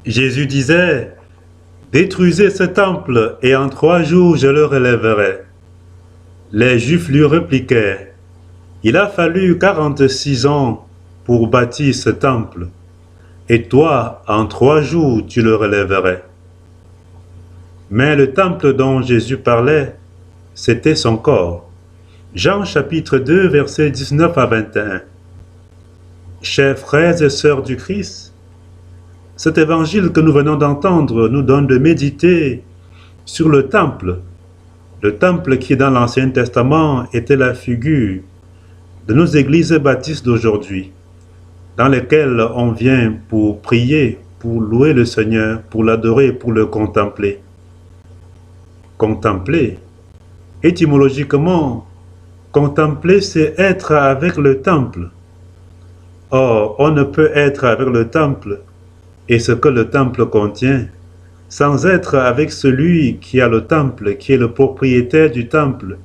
Jésus disait, « Détruisez ce temple et en 3 jours je le relèverai. » Les Juifs lui répliquaient, « Il a fallu 46 ans pour bâtir ce temple, et toi, en 3 jours, tu le relèverais. » Mais le temple dont Jésus parlait, c'était son corps. Jean chapitre 2, versets 19 à 21. Chers frères et sœurs du Christ, cet évangile que nous venons d'entendre nous donne de méditer sur le temple. Le temple qui, dans l'Ancien Testament, était la figure de nos églises baptistes d'aujourd'hui, dans lesquelles on vient pour prier, pour louer le Seigneur, pour l'adorer, pour le contempler. Contempler, étymologiquement, contempler, c'est être avec le temple. Or, on ne peut être avec le temple et ce que le temple contient, sans être avec celui qui a le temple, qui est le propriétaire du temple,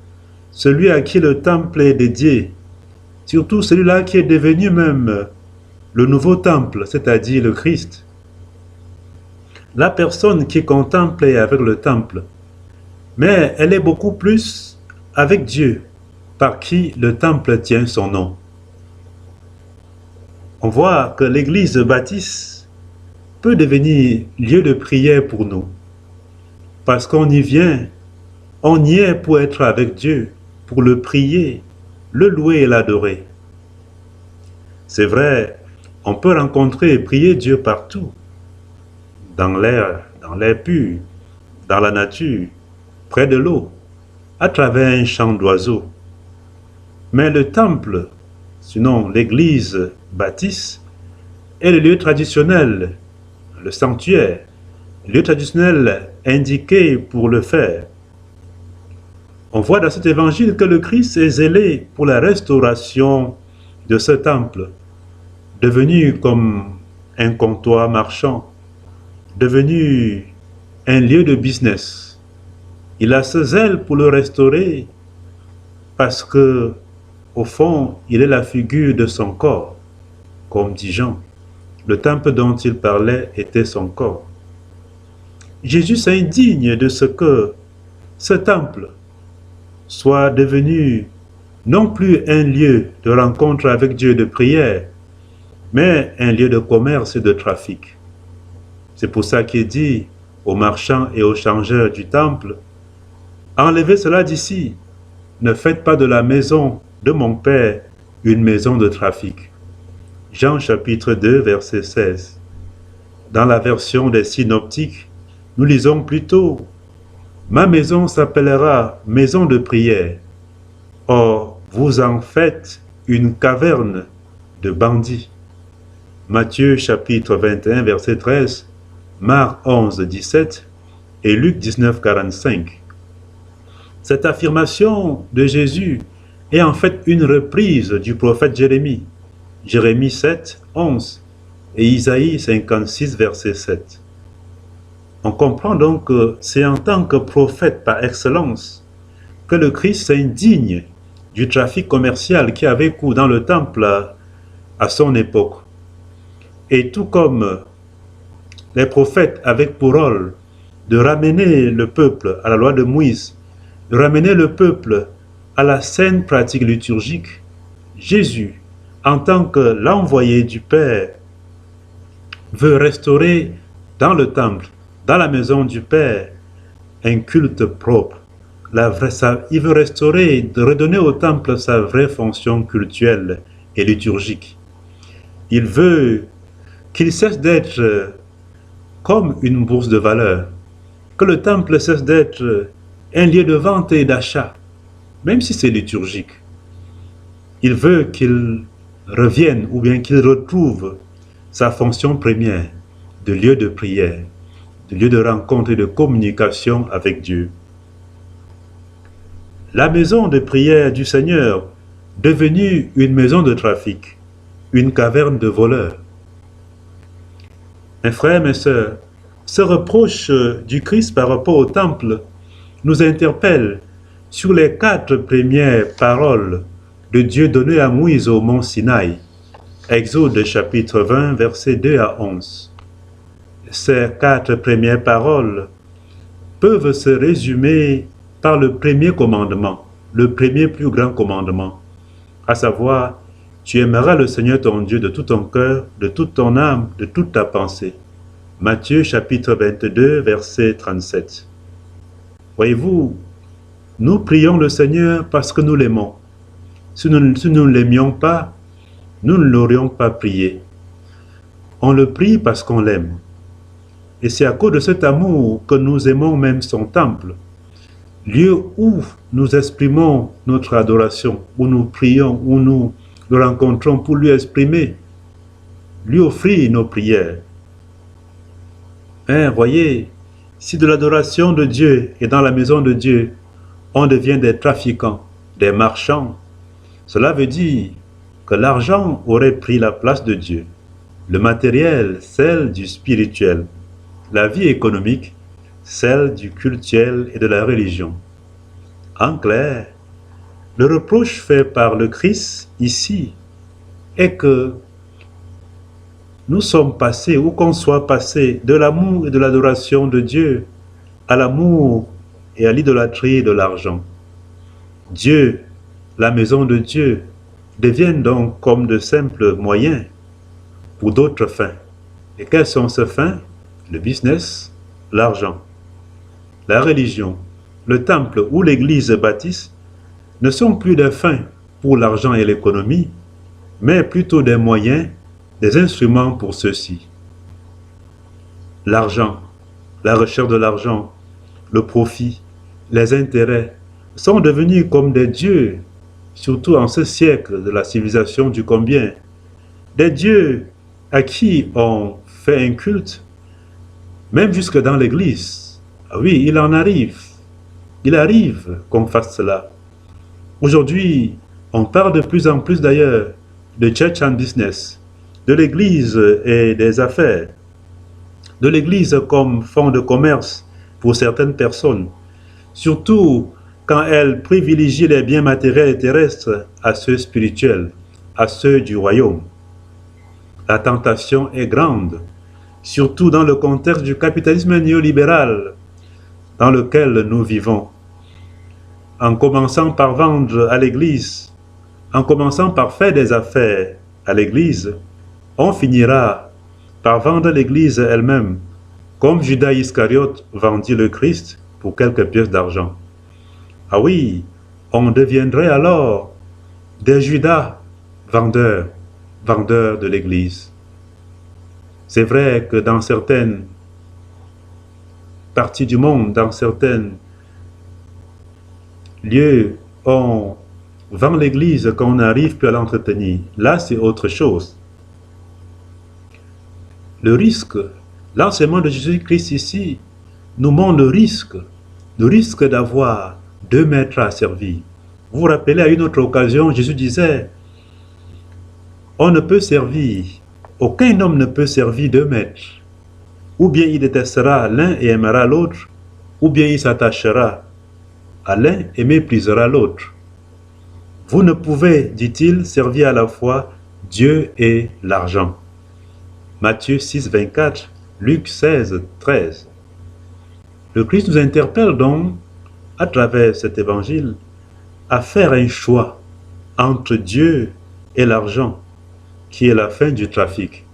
celui à qui le temple est dédié, surtout celui-là qui est devenu même le nouveau temple, c'est-à-dire le Christ. La personne qui contemple est avec le temple, mais elle est beaucoup plus avec Dieu, par qui le temple tient son nom. On voit que l'église baptiste peut devenir lieu de prière pour nous, parce qu'on y vient, on y est pour être avec Dieu, pour le prier, le louer et l'adorer. C'est vrai, on peut rencontrer et prier Dieu partout, dans l'air pur, dans la nature, près de l'eau, à travers un chant d'oiseaux. Mais le temple, sinon l'église baptiste, est le lieu traditionnel, le sanctuaire, le lieu traditionnel indiqué pour le faire. On voit dans cet évangile que le Christ est zélé pour la restauration de ce temple, devenu comme un comptoir marchand, devenu un lieu de business. Il a ce zèle pour le restaurer parce que, au fond, il est la figure de son corps, comme dit Jean. Le temple dont il parlait était son corps. Jésus s'indigne de ce que ce temple soit devenu non plus un lieu de rencontre avec Dieu, de prière, mais un lieu de commerce et de trafic. C'est pour ça qu'il dit aux marchands et aux changeurs du temple, « Enlevez cela d'ici, ne faites pas de la maison de mon Père une maison de trafic. » Jean chapitre 2, verset 16. Dans la version des synoptiques, nous lisons plutôt « Ma maison s'appellera maison de prière. Or, vous en faites une caverne de bandits. » Matthieu chapitre 21, verset 13, Marc 11, 17 et Luc 19, 45. Cette affirmation de Jésus est en fait une reprise du prophète Jérémie. Jérémie 7, 11 et Isaïe 56, verset 7. On comprend donc que c'est en tant que prophète par excellence que le Christ s'indigne du trafic commercial qui avait cours dans le temple à son époque. Et tout comme les prophètes avaient pour rôle de ramener le peuple à la loi de Moïse, de ramener le peuple à la saine pratique liturgique, Jésus, en tant que l'envoyé du Père, veut restaurer dans le temple, dans la maison du Père, un culte propre. Il veut restaurer, de redonner au temple sa vraie fonction cultuelle et liturgique. Il veut qu'il cesse d'être comme une bourse de valeur, que le temple cesse d'être un lieu de vente et d'achat, même si c'est liturgique. Il veut qu'il revienne ou bien qu'il retrouve sa fonction première de lieu de prière, de lieu de rencontre et de communication avec Dieu. La maison de prière du Seigneur, devenue une maison de trafic, une caverne de voleurs. Mes frères, mes sœurs, ce reproche du Christ par rapport au temple nous interpelle sur les 4 premières paroles de Dieu données à Moïse au mont Sinaï. Exode chapitre 20, versets 2 à 11. Ces 4 premières paroles peuvent se résumer par le premier commandement, le premier plus grand commandement, à savoir, tu aimeras le Seigneur ton Dieu de tout ton cœur, de toute ton âme, de toute ta pensée. Matthieu chapitre 22, verset 37. Voyez-vous, nous prions le Seigneur parce que nous l'aimons. Si nous ne l'aimions pas, nous ne l'aurions pas prié. On le prie parce qu'on l'aime. Et c'est à cause de cet amour que nous aimons même son temple, lieu où nous exprimons notre adoration, où nous prions, où nous le rencontrons pour lui exprimer, lui offrir nos prières. Voyez, si de l'adoration de Dieu et dans la maison de Dieu, on devient des trafiquants, des marchands, cela veut dire que l'argent aurait pris la place de Dieu, le matériel, celle du spirituel, la vie économique, celle du cultuel et de la religion. En clair, le reproche fait par le Christ ici est que nous sommes passés, ou qu'on soit passé, de l'amour et de l'adoration de Dieu à l'amour et à l'idolâtrie de l'argent. Dieu, la maison de Dieu, deviennent donc comme de simples moyens pour d'autres fins. Et quelles sont ces fins? Le business, l'argent. La religion, le temple ou l'église baptiste ne sont plus des fins pour l'argent et l'économie, mais plutôt des moyens, des instruments pour ceux-ci. L'argent, la recherche de l'argent, le profit, les intérêts sont devenus comme des dieux, surtout en ce siècle de la civilisation du combien. Des dieux à qui on fait un culte, même jusque dans l'église. Ah oui, il arrive qu'on fasse cela. Aujourd'hui, on parle de plus en plus d'ailleurs de church and business, de l'église et des affaires, de l'église comme fonds de commerce pour certaines personnes, surtout quand elle privilégie les biens matériels et terrestres à ceux spirituels, à ceux du royaume. La tentation est grande, surtout dans le contexte du capitalisme néolibéral dans lequel nous vivons. En commençant par vendre à l'église, en commençant par faire des affaires à l'église, on finira par vendre l'église elle-même, comme Judas Iscariote vendit le Christ pour quelques pièces d'argent. Ah oui, on deviendrait alors des Judas vendeurs de l'église. C'est vrai que dans certaines parties du monde, dans certains lieux, on vend l'église quand on n'arrive plus à l'entretenir. Là, c'est autre chose. Le risque, l'enseignement de Jésus-Christ ici, nous montre le risque d'avoir 2 maîtres à servir. Vous vous rappelez, à une autre occasion, Jésus disait, on ne peut servir, aucun homme ne peut servir 2 maîtres. Ou bien il détestera l'un et aimera l'autre, ou bien il s'attachera à l'un et méprisera l'autre. Vous ne pouvez, dit-il, servir à la fois Dieu et l'argent. Matthieu 6, 24, Luc 16, 13. Le Christ nous interpelle donc, à travers cet évangile, à faire un choix entre Dieu et l'argent, qui est la fin du trafic,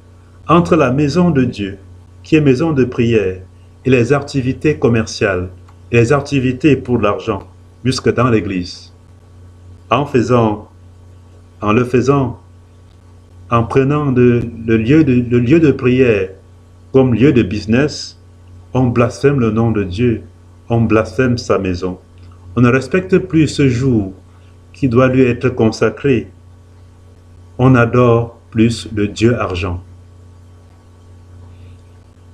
entre la maison de Dieu, qui est maison de prière, et les activités commerciales, et les activités pour l'argent, jusque dans l'église. En le faisant, en prenant le lieu de prière comme lieu de business, on blasphème le nom de Dieu, on blasphème sa maison. On ne respecte plus ce jour qui doit lui être consacré. On adore plus le Dieu argent.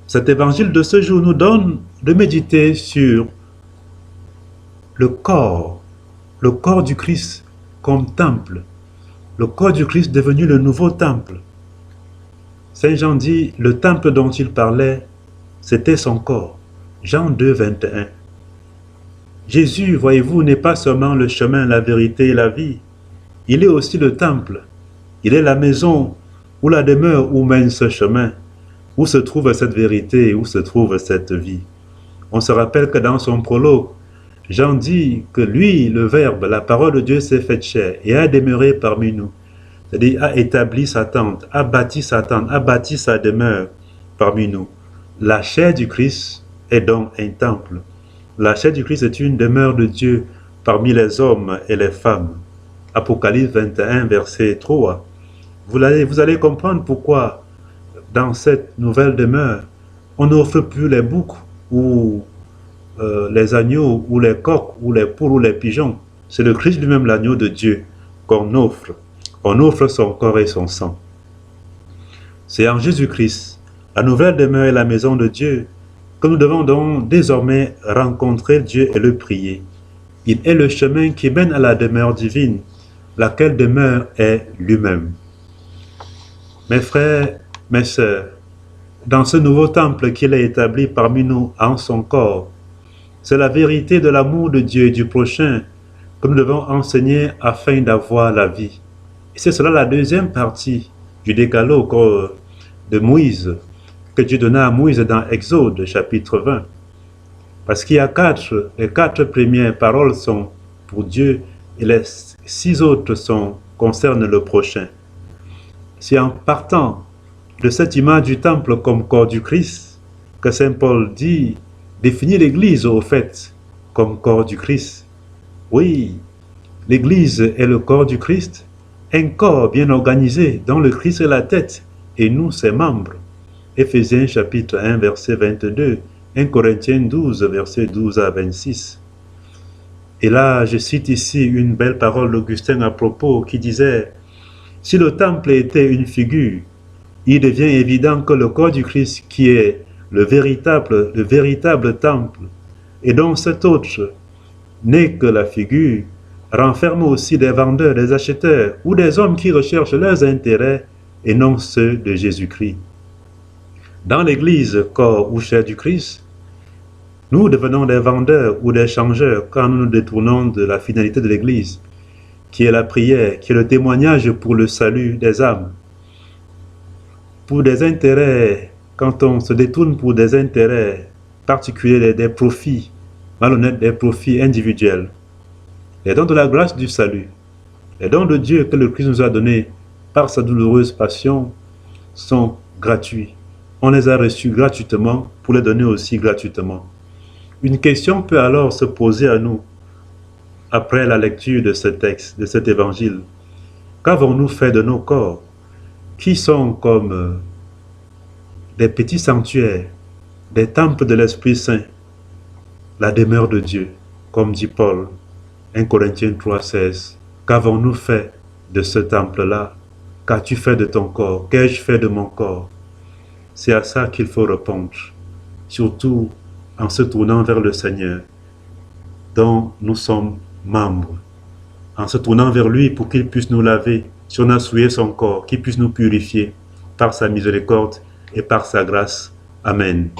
Cet évangile de ce jour nous donne de méditer sur le corps du Christ comme temple, le corps du Christ devenu le nouveau temple. Saint Jean dit, le temple dont il parlait, c'était son corps. Jean 2, 21. Jésus, voyez-vous, n'est pas seulement le chemin, la vérité et la vie. Il est aussi le temple. Il est la maison ou la demeure où mène ce chemin, où se trouve cette vérité, où se trouve cette vie. On se rappelle que dans son prologue, Jean dit que lui, le Verbe, la parole de Dieu s'est faite chair et a demeuré parmi nous. C'est-à-dire a établi sa tente, a bâti sa tente, a bâti sa demeure parmi nous. La chair du Christ est donc un temple. La chair du Christ est une demeure de Dieu parmi les hommes et les femmes. Apocalypse 21, verset 3. Vous allez comprendre pourquoi dans cette nouvelle demeure, on n'offre plus les boucs ou les agneaux ou les coqs ou les poules ou les pigeons. C'est le Christ lui-même, l'agneau de Dieu, qu'on offre. On offre son corps et son sang. C'est en Jésus-Christ, la nouvelle demeure et la maison de Dieu, que nous devons donc désormais rencontrer Dieu et le prier. Il est le chemin qui mène à la demeure divine, laquelle demeure est lui-même. Mes frères, mes sœurs, dans ce nouveau temple qu'il a établi parmi nous en son corps, c'est la vérité de l'amour de Dieu et du prochain que nous devons enseigner afin d'avoir la vie. Et c'est cela la deuxième partie du décalogue de Moïse, que Dieu donna à Moïse dans Exode, chapitre 20. Parce qu'il y a les quatre premières paroles sont pour Dieu et les 6 autres concernent le prochain. C'est en partant de cette image du temple comme corps du Christ que Saint Paul définit l'Église au fait comme corps du Christ. Oui, l'Église est le corps du Christ, un corps bien organisé dont le Christ est la tête et nous ses membres. Éphésiens chapitre 1 verset 22, 1 Corinthiens 12 verset 12 à 26. Et là, je cite ici une belle parole d'Augustin à propos qui disait « Si le temple était une figure, il devient évident que le corps du Christ qui est le véritable temple, et dont cet autre n'est que la figure, renferme aussi des vendeurs, des acheteurs ou des hommes qui recherchent leurs intérêts et non ceux de Jésus-Christ. Dans l'Église, corps ou chair du Christ, nous devenons des vendeurs ou des changeurs quand nous nous détournons de la finalité de l'Église, qui est la prière, qui est le témoignage pour le salut des âmes. Pour des intérêts, quand on se détourne pour des intérêts particuliers, des profits malhonnêtes, des profits individuels, les dons de la grâce du salut, les dons de Dieu que le Christ nous a donnés par sa douloureuse passion sont gratuits. On les a reçus gratuitement pour les donner aussi gratuitement. Une question peut alors se poser à nous après la lecture de ce texte, de cet évangile. Qu'avons-nous fait de nos corps qui sont comme des petits sanctuaires, des temples de l'Esprit Saint, la demeure de Dieu, comme dit Paul, 1 Corinthiens 3, 16. Qu'avons-nous fait de ce temple-là? Qu'as-tu fait de ton corps? Qu'ai-je fait de mon corps? C'est à ça qu'il faut répondre, surtout en se tournant vers le Seigneur, dont nous sommes membres, en se tournant vers lui pour qu'il puisse nous laver, si on a souillé son corps, qu'il puisse nous purifier par sa miséricorde et par sa grâce. Amen.